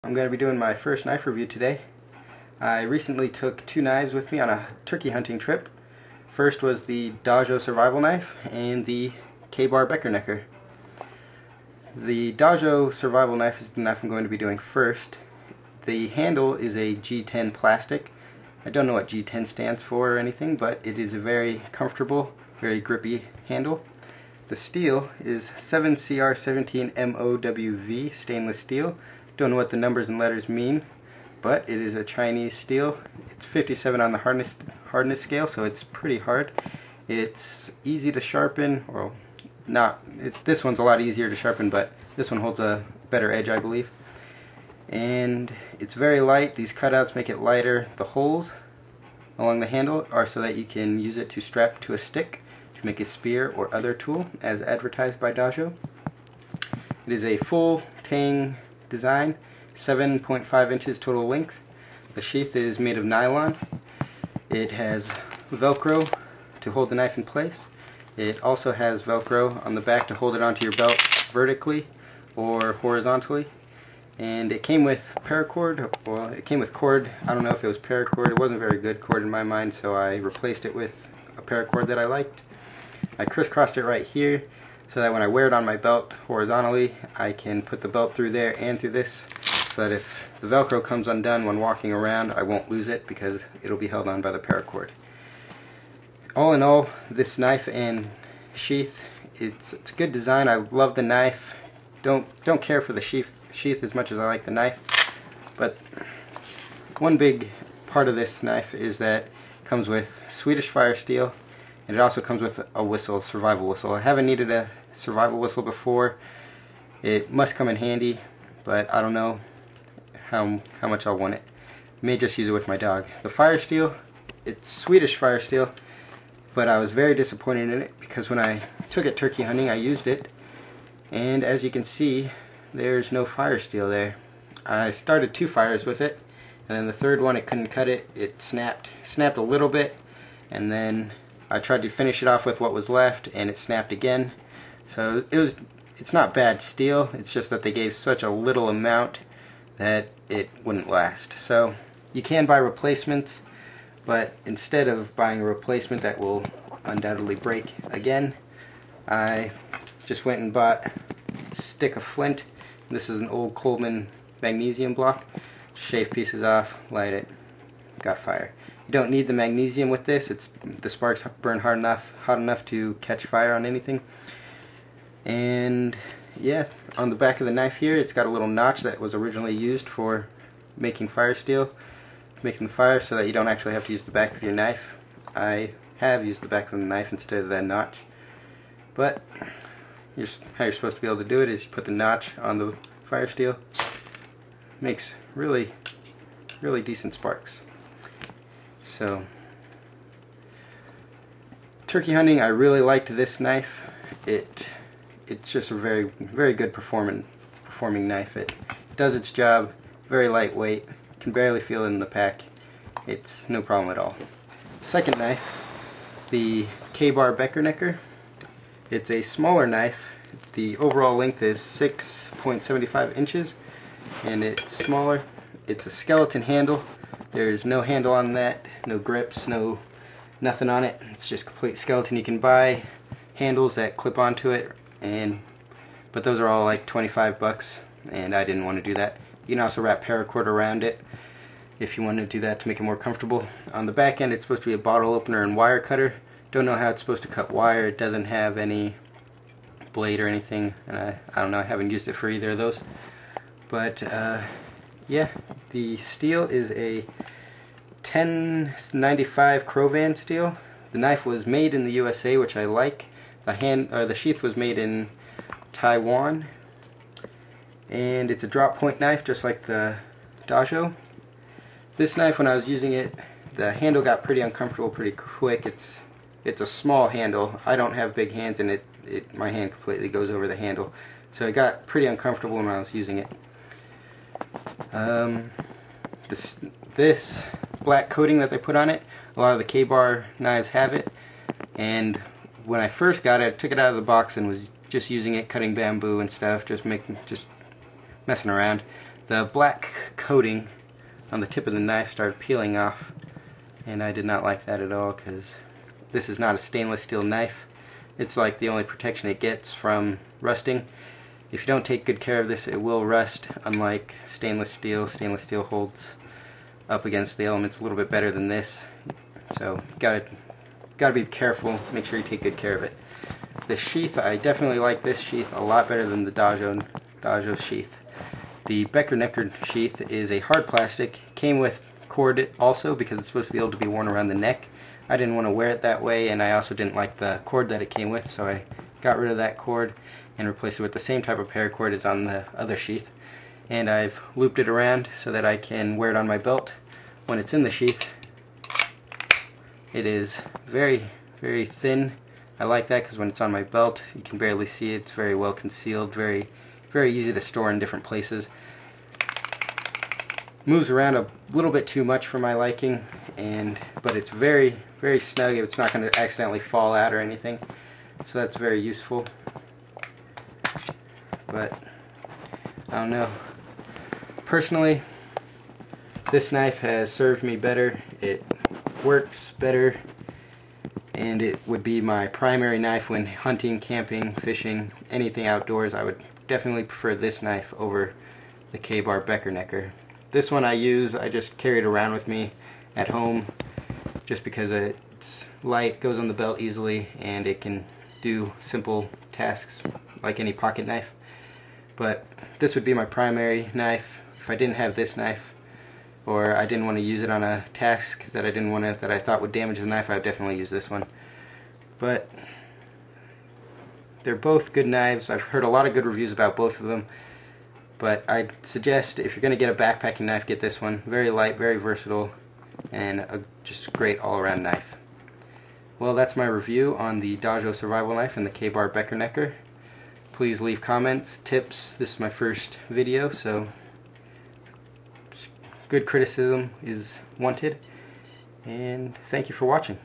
I'm going to be doing my first knife review today. I recently took two knives with me on a turkey hunting trip. First was the Dajo survival knife and the Becker necker. The Dajo survival knife is the knife I'm going to be doing first. The handle is a G10 plastic. I don't know what G10 stands for or anything, but it is a very comfortable, very grippy handle. The steel is 7CR17MOWV stainless steel. Don't know what the numbers and letters mean, but it is a Chinese steel. It's 57 on the hardness scale, so it's pretty hard. It's easy to sharpen, or not. This one's a lot easier to sharpen, but this one holds a better edge, I believe. And it's very light. These cutouts make it lighter. The holes along the handle are so that you can use it to strap to a stick to make a spear or other tool, as advertised by Dajo. It is a full tang design, 7.5 inches total length. The sheath is made of nylon. It has Velcro to hold the knife in place. It also has Velcro on the back to hold it onto your belt vertically or horizontally. And it came with paracord. Well, it came with cord. I don't know if it was paracord. It wasn't very good cord in my mind, so I replaced it with a paracord that I liked. I crisscrossed it right here so that when I wear it on my belt horizontally, I can put the belt through there and through this, so that if the Velcro comes undone when walking around, I won't lose it because it'll be held on by the paracord. All in all, this knife and sheath, it's a good design. I love the knife. Don't care for the sheath as much as I like the knife. But one big part of this knife is that it comes with Swedish fire steel, and it also comes with a whistle, survival whistle. I haven't needed a survival whistle before. It must come in handy, but I don't know how much I'll want it. May just use it with my dog. The fire steel, it's Swedish fire steel, but I was very disappointed in it because when I took it turkey hunting, I used it, and as you can see, there's no fire steel there. I started 2 fires with it, and then the third one, it couldn't cut it. It snapped a little bit, and then I tried to finish it off with what was left, and it snapped again. So it's not bad steel, it's just that they gave such a little amount that it wouldn't last. So you can buy replacements, but instead of buying a replacement that will undoubtedly break again, I just went and bought a stick of flint. This is an old Coleman magnesium block. Shave pieces off, light it, got fire. You don't need the magnesium with this. The sparks burn hot enough to catch fire on anything. And yeah, on the back of the knife here, it's got a little notch that was originally used for making fire steel, making the fire, so that you don't actually have to use the back of your knife. I have used the back of the knife instead of that notch. But how you're supposed to be able to do it is you put the notch on the fire steel. Makes really decent sparks. So, turkey hunting, I really liked this knife. It's just a very good performing knife. It does its job, very lightweight, can barely feel it in the pack. It's no problem at all. Second knife, the Becker necker. It's a smaller knife. The overall length is 6.75 inches, and it's smaller. It's a skeleton handle. There's no handle on that, no grips, nothing on it. It's just complete skeleton. You can buy handles that clip onto it, but those are all like 25 bucks, and I didn't want to do that. You can also wrap paracord around it if you want to do that to make it more comfortable. On the back end, it's supposed to be a bottle opener and wire cutter. Don't know how it's supposed to cut wire. It doesn't have any blade or anything, and I don't know, I haven't used it for either of those. But yeah, the steel is a 1095 Crovan steel. The knife was made in the USA, which I like. The sheath was made in Taiwan, and it's a drop point knife, just like the Dajo. This knife, when I was using it, the handle got pretty uncomfortable pretty quick. It's a small handle. I don't have big hands, and my hand completely goes over the handle, so it got pretty uncomfortable when I was using it. This black coating that they put on it, a lot of the K-bar knives have it, and when I first got it, I took it out of the box and was just using it, cutting bamboo and stuff, just messing around. The black coating on the tip of the knife started peeling off, and I did not like that at all, because this is not a stainless steel knife. It's like the only protection it gets from rusting. If you don't take good care of this, it will rust, unlike stainless steel. Stainless steel holds up against the elements a little bit better than this. So gotta be careful, make sure you take good care of it. The sheath, I definitely like this sheath a lot better than the Dajo sheath. The Becker necker sheath is a hard plastic, came with cord also because it's supposed to be able to be worn around the neck. I didn't want to wear it that way, and I also didn't like the cord that it came with, so I got rid of that cord and replaced it with the same type of paracord as on the other sheath. And I've looped it around so that I can wear it on my belt when it's in the sheath. It is very, very thin. I like that because when it's on my belt, you can barely see it. It's very well concealed, very easy to store in different places. Moves around a little bit too much for my liking, but it's very snug. It's not going to accidentally fall out or anything, so that's very useful. But I don't know. Personally, this knife has served me better. It works better, and it would be my primary knife when hunting, camping, fishing, anything outdoors. I would definitely prefer this knife over the K-Bar Becker necker. This one I just carry it around with me at home just because it's light, goes on the belt easily, and it can do simple tasks like any pocket knife. But this would be my primary knife. If I didn't have this knife, or I didn't want to use it on a task that I thought would damage the knife, I would definitely use this one. But they're both good knives. I've heard a lot of good reviews about both of them. But I'd suggest if you're going to get a backpacking knife, get this one. Very light, very versatile, and just a great all-around knife. Well, that's my review on the Dajo survival knife and the K-Bar Becker necker. Please leave comments, tips. This is my first video, so good criticism is wanted. And thank you for watching.